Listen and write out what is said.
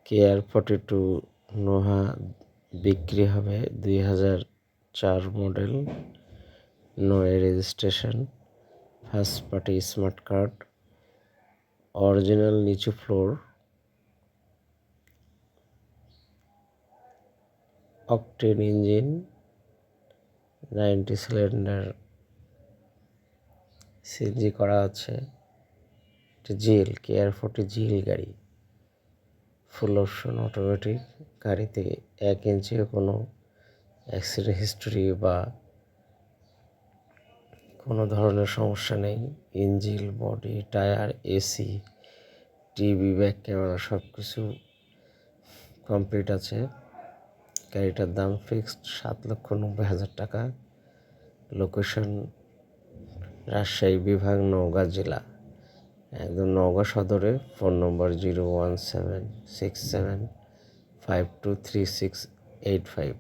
KR42 Noha বিক্রি হবে 2004 model, নয় registration, first party smart card, original নিচু floor, octane engine, 90 cylinder CNG করা আছে। জিএল KR40 জিএল গাড়ি, ফুল অপশন অটোমেটিক। গাড়িতে 1 ইঞ্চিও কোনো অ্যাক্সিডেন্ট হিস্টোরি বা কোনো ধরনের সমস্যা নেই। Engine, body, tyre, AC, TV, back camera সব কিছু কমপ্লিট আছে। গাড়িটার দাম ফিক্সড 7,90,000 টাকা। লোকেশন রাজশাহী বিভাগ, নওগাঁ জেলা, একদম নওগাঁ সদরে। ফোন নম্বর 01767523685।